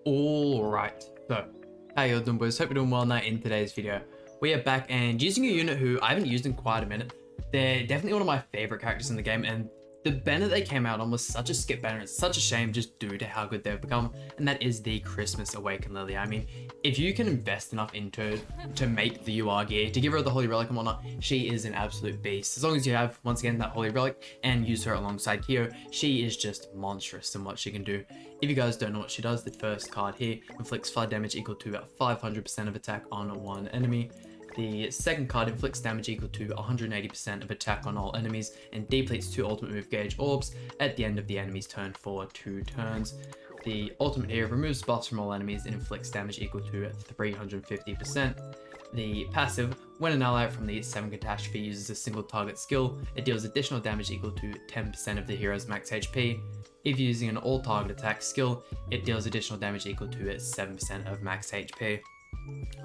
Alright, so how you all doing, boys? Hope you're doing well. Now in today's video we are back and using a unit who I haven't used in quite a minute. They're definitely one of my favorite characters in the game, and the banner they came out on was such a skip banner. It's such a shame just due to how good they've become, and that is the Christmas Awakened LILLIA. I mean, if you can invest enough into to make the UR gear, to give her the Holy Relic and whatnot, she is an absolute beast. As long as you have, once again, that Holy Relic and use her alongside Kyo, she is just monstrous in what she can do. If you guys don't know what she does, the first card here inflicts flood damage equal to about 500% of attack on one enemy. The second card inflicts damage equal to 180% of attack on all enemies and depletes 2 ultimate move gauge orbs at the end of the enemy's turn for 2 turns. The ultimate here removes buffs from all enemies and inflicts damage equal to 350%. The passive, when an ally from the 7 catastrophe uses a single target skill, it deals additional damage equal to 10% of the hero's max HP. If using an all target attack skill, it deals additional damage equal to 7% of max HP.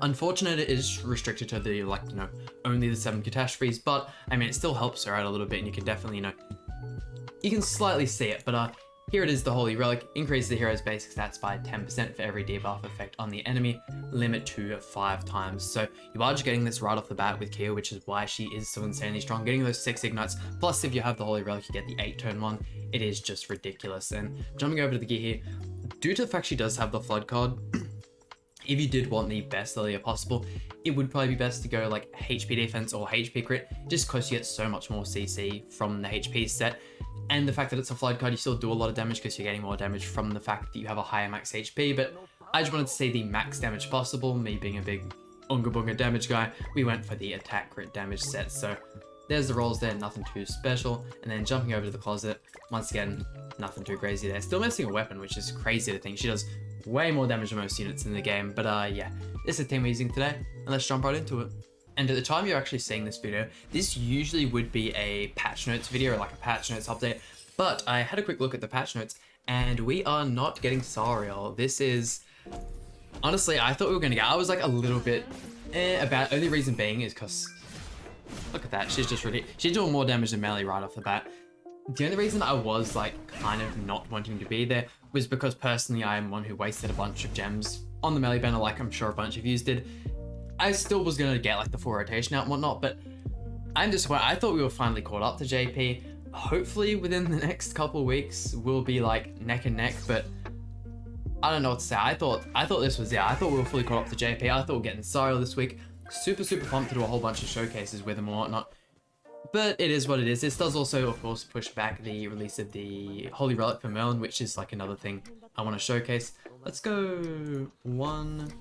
Unfortunately, it is restricted to the, only the 7 catastrophes, but I mean, it still helps her out a little bit, and you can definitely, you can slightly see it, but here it is, the Holy Relic, increases the hero's basic stats by 10% for every debuff effect on the enemy, limit to 5 times. So you are just getting this right off the bat with Kyo, which is why she is so insanely strong, getting those 6 ignites, plus if you have the Holy Relic, you get the 8 turn one. It is just ridiculous. And jumping over to the gear here, due to the fact she does have the Flood card, if you did want the best LILLIA possible, it would probably be best to go like HP defense or HP crit, just because you get so much more CC from the HP set. And the fact that it's a Flood card, you still do a lot of damage because you're getting more damage from the fact that you have a higher max HP. But I just wanted to see the max damage possible. Me being a big Unga Bunga damage guy, we went for the attack crit damage set. So there's the rolls there, nothing too special. And then jumping over to the closet, once again, nothing too crazy there. Still missing a weapon, which is crazy to think. She does way more damage than most units in the game. But yeah, this is the team we're using today, and let's jump right into it. And at the time you're actually seeing this video, this usually would be a patch notes video, or like a patch notes update. But I had a quick look at the patch notes, and we are not getting Sariel. This is, honestly, I thought we were going to get, I was like a little bit about, only reason being is because, look at that, she's just really, she's doing more damage than melee right off the bat. The only reason I was like kind of not wanting to be there was because personally I am one who wasted a bunch of gems on the melee banner, like I'm sure a bunch of yous did. I still was going to get like the full rotation out and whatnot, but I'm disappointed. I thought we were finally caught up to JP. Hopefully within the next couple of weeks we'll be like neck and neck, but I don't know what to say. I thought this was, I thought we were fully caught up to JP. I thought we were getting Sariel this week. Super pumped to do a whole bunch of showcases with him and whatnot. But it is what it is. This does also, of course, push back the release of the Holy Relic for Merlin, which is like another thing I want to showcase. Let's go 1,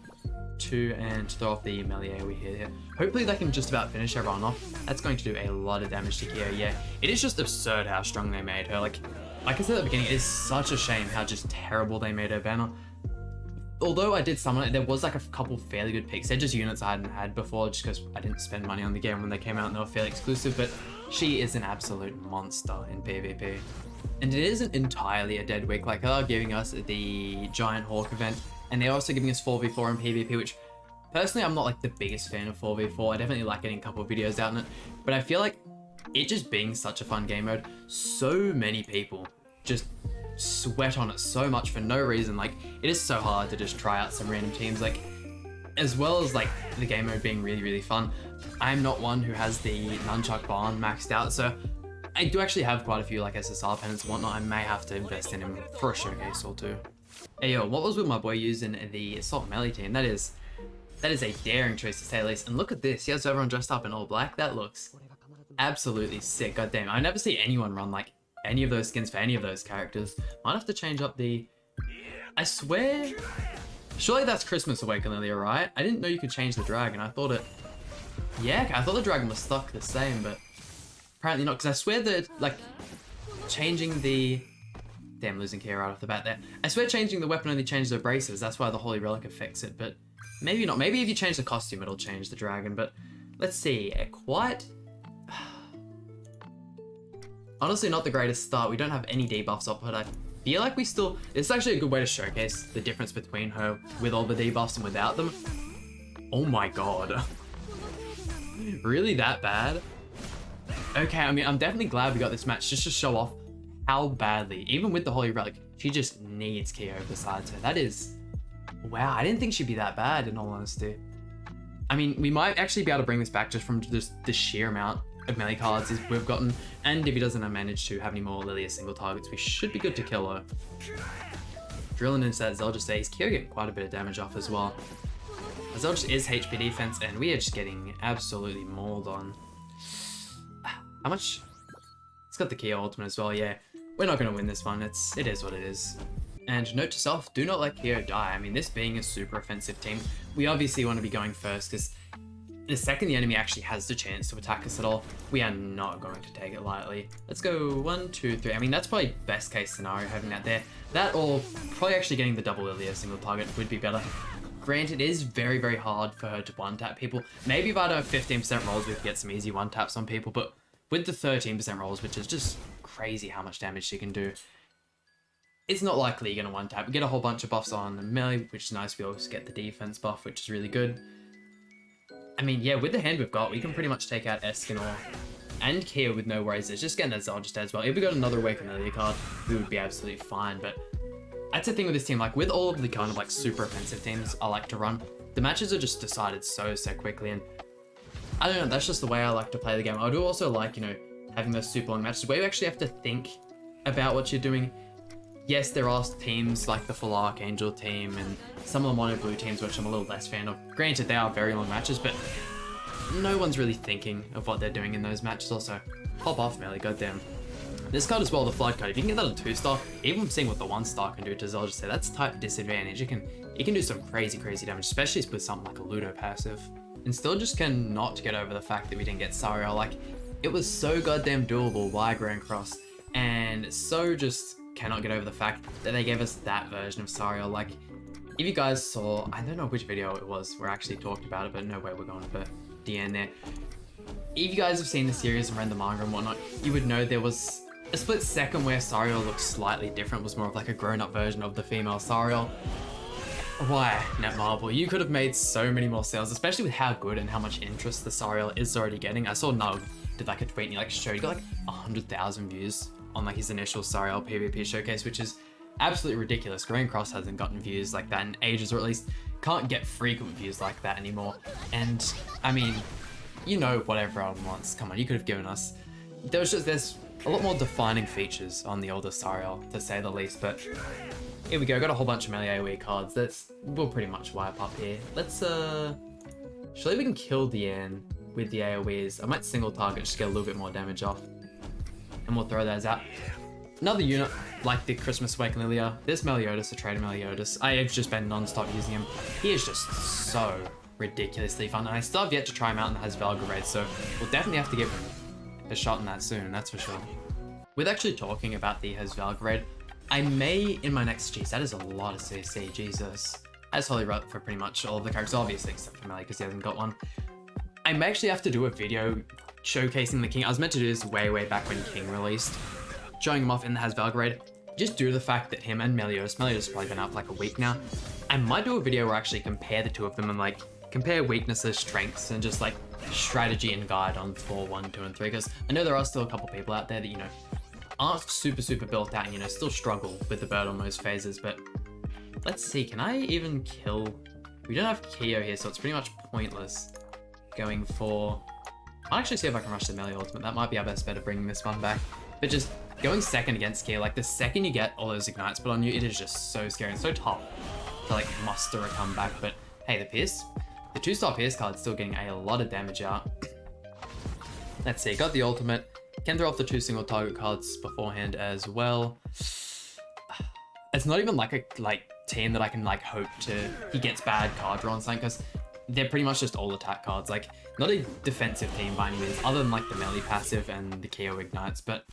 2, and throw off the melee we hit here. Hopefully they can just about finish everyone off. That's going to do a lot of damage to Kyo. Yeah, it is just absurd how strong they made her. Like I said at the beginning, it is such a shame how just terrible they made her banner. Although I did summon it, there was like a couple fairly good picks. They're just units I hadn't had before just because I didn't spend money on the game when they came out and they were fairly exclusive, but she is an absolute monster in PvP. And it isn't entirely a dead week. Like, they're giving us the Giant Hawk event, and they're also giving us 4v4 in PvP, which personally I'm not like the biggest fan of 4v4. I definitely like getting a couple of videos out on it, but I feel like it just being such a fun game mode, so many people just sweat on it so much for no reason. Like, it is so hard to just try out some random teams, like, as well as like the game mode being really fun. I'm not one who has the Nunchuck Barn maxed out, so I do actually have quite a few like SSR pennants and whatnot. I may have to invest in him for a showcase or two. Hey yo, what was with my boy using the Assault Melee team? That is a daring choice to say the least. And look at this, he has everyone dressed up in all black. That looks absolutely sick. God damn, I never see anyone run like any of those skins for any of those characters. Might have to change up the, I swear, surely that's Christmas Awakened LILLIA, right? I didn't know you could change the dragon. I thought it, yeah, I thought the dragon was stuck the same, but apparently not, because I swear that like changing the, damn, losing Kyo right off the bat there. I swear changing the weapon only changes the braces. That's why the Holy Relic affects it, but maybe not. Maybe if you change the costume it'll change the dragon, but let's see. Quite honestly, not the greatest start. We don't have any debuffs up, but I feel like we still, it's actually a good way to showcase the difference between her with all the debuffs and without them. Oh my god. Really that bad? Okay, I mean, I'm definitely glad we got this match just to show off how badly, even with the Holy Relic, she just needs Kyo besides her. That is Wow, I didn't think she'd be that bad, in all honesty. I mean, we might actually be able to bring this back just from just the sheer amount of melee cards we've gotten. And if he doesn't manage to have any more LILLIA single targets, we should be good to kill her. Drilling into that Zeldris Ace, Kyo getting quite a bit of damage off as well. Zeldris is HP defense, and we are just getting absolutely mauled on. How much? It's got the Kyo ultimate as well, yeah. We're not going to win this one, it is what it is. And note to self, do not let Kyo die. I mean, this being a super offensive team, we obviously want to be going first, because the second the enemy actually has the chance to attack us at all, we are not going to take it lightly. Let's go 1, 2, 3. I mean, that's probably best case scenario having that there. That or probably actually getting the double LILLIA single target would be better. Granted, it is very, very hard for her to one-tap people. Maybe if I don't have 15% rolls, we could get some easy one-taps on people, but with the 13% rolls, which is just crazy how much damage she can do, it's not likely you're going to one-tap. We get a whole bunch of buffs on melee, which is nice. We also get the defense buff, which is really good. I mean, yeah, with the hand we've got, we can pretty much take out Escanor and Kyo with no worries. It's just getting that Zeldris dead as well. If we got another Awaken LILLIA card, we would be absolutely fine. But that's the thing with this team. Like, with all of the kind of like super offensive teams I like to run, the matches are just decided so quickly. And I don't know, that's just the way I like to play the game. I do also like, you know, having those super long matches where you actually have to think about what you're doing. Yes, there are teams like the Full Archangel team and some of the Mono Blue teams, which I'm a little less fan of. Granted, they are very long matches, but no one's really thinking of what they're doing in those matches. Also, pop off melee, goddamn. This card as well, the Flood card, if you can get that on 2-star, even seeing what the 1-star can do to Zeldris, say that's type disadvantage. It can do some crazy damage, especially with something like a Ludo passive. And still just cannot get over the fact that we didn't get Sariel. Like, it was so goddamn doable by Grand Cross, and so just cannot get over the fact that they gave us that version of Sariel. Like, if you guys saw, I don't know which video it was where I actually talked about it, but no way we're going for DN there. If you guys have seen the series and read the manga and whatnot, you would know there was a split second where Sariel looked slightly different, was more of like a grown-up version of the female Sariel. Why, Netmarble, you could have made so many more sales, especially with how good and how much interest the Sariel is already getting. I saw Nug did like a tweet and he like showed, he got like 100,000 views on like his initial Sariel PvP showcase, which is absolutely ridiculous. Grand Cross hasn't gotten views like that in ages, or at least can't get frequent views like that anymore. And I mean, you know what everyone wants. Come on, you could have given us. There's a lot more defining features on the older Sariel, to say the least. But here we go. Got a whole bunch of melee AoE cards. We'll pretty much wipe up here. Let's surely we can kill Diane with the AoEs. I might single target just to get a little bit more damage off, and we'll throw those out. Another unit like the Christmas Awaken LILLIA. This Meliodas, the Trader Meliodas. I have just been non-stop using him. He is just so ridiculously fun, and I still have yet to try him out in the Hasvelga raid, so we'll definitely have to give a shot in that soon, that's for sure. With actually talking about the Hasvelga raid, I may, in my next, geez, that is a lot of CC, Jesus. That's Holy Rut for pretty much all of the characters, obviously, except for Melee, because he hasn't got one. I may actually have to do a video showcasing the King. I was meant to do this way back when King released, showing him off in the Hasvelga raid, just due to the fact that him and Meliodas has probably been out for like a week now. I might do a video where I actually compare the two of them and like, compare weaknesses, strengths, and just like strategy and guide on 4, 1, 2, and 3, because I know there are still a couple people out there that, you know, aren't super built out and, you know, still struggle with the bird on most phases. But let's see, can I even kill? We don't have Kyo here, so it's pretty much pointless going for... I'll actually see if I can rush the melee ultimate. That might be our best bet of bringing this one back. But just going second against Kyo, like the second you get all those ignites put on you, it is just so scary and so tough to like muster a comeback. But hey, the Pierce, the 2-star Pierce card's still getting a lot of damage out. Let's see, got the ultimate. Can throw off the 2 single target cards beforehand as well. It's not even like a team that I can like hope he gets bad card draw on something, because they're pretty much just all attack cards. Like, not a defensive team by any means, other than like the melee passive and the Kyo ignites. But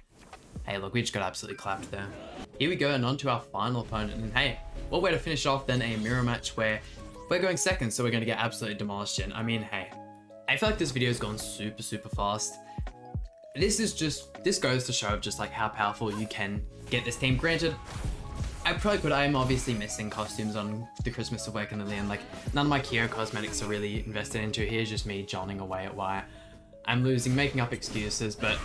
hey, look, we just got absolutely clapped there. Here we go, and on to our final opponent. And hey, what way to finish off than a mirror match where we're going second, so we're going to get absolutely demolished in. I mean, hey, I feel like this video has gone super fast. This goes to show just like how powerful you can get this team. Granted, I probably could. I'm obviously missing costumes on the Christmas Awaken LILLIA, and like none of my Kyo cosmetics are really invested into. Here's just me johnning away at why I'm losing, making up excuses. But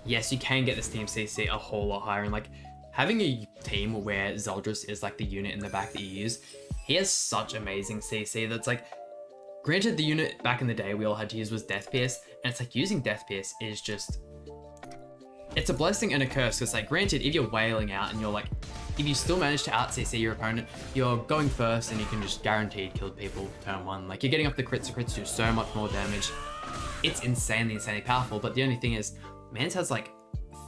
yes, you can get this team CC a whole lot higher, and like having a team where Zeldris is like the unit in the back that you use, he has such amazing CC that's like, granted the unit back in the day we all had to use was Death Pierce, and it's like using Death Pierce is just, it's a blessing and a curse, because like granted if you're wailing out and you're like, if you still manage to out CC your opponent, you're going first and you can just guaranteed kill people turn one. Like you're getting up the crits, the crits do so much more damage. It's insanely powerful, but the only thing is, Mans has like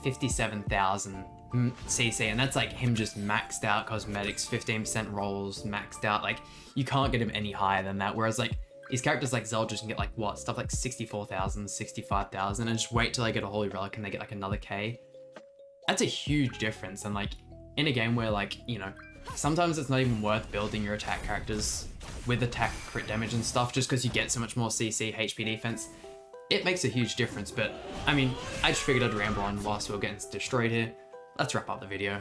57,000 CC, and that's like him just maxed out cosmetics, 15% rolls, maxed out. Like you can't get him any higher than that. Whereas like these characters like Zeldris can get like what, stuff like 64,000, 65,000, and just wait till they get a Holy Relic and they get like another K. That's a huge difference. And like in a game where like, you know, sometimes it's not even worth building your attack characters with attack crit damage and stuff just because you get so much more CC, HP defense. It makes a huge difference. But I mean, I just figured I'd ramble on whilst we were getting destroyed here. Let's wrap up the video.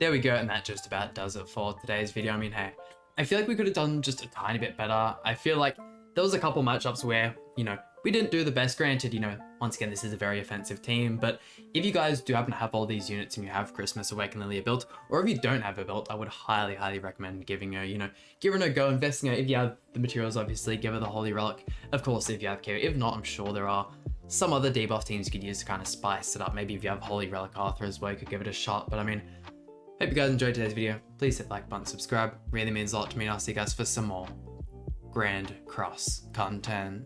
There we go, and that just about does it for today's video. I mean, hey, I feel like we could have done just a tiny bit better. I feel like there was a couple matchups where, you know, we didn't do the best. Granted, you know, once again, this is a very offensive team, but if you guys do happen to have all these units and you have Christmas, Awaken, LILLIA built, or if you don't have a built, I would highly recommend giving her, you know, giving her a go, investing her. If you have the materials, obviously, give her the Holy Relic. Of course, if you have Q. If not, I'm sure there are some other debuff teams you could use to kind of spice it up. Maybe if you have Holy Relic Arthur as well, you could give it a shot. But I mean, hope you guys enjoyed today's video. Please hit the like button, subscribe. Really means a lot to me, and I'll see you guys for some more Grand Cross content.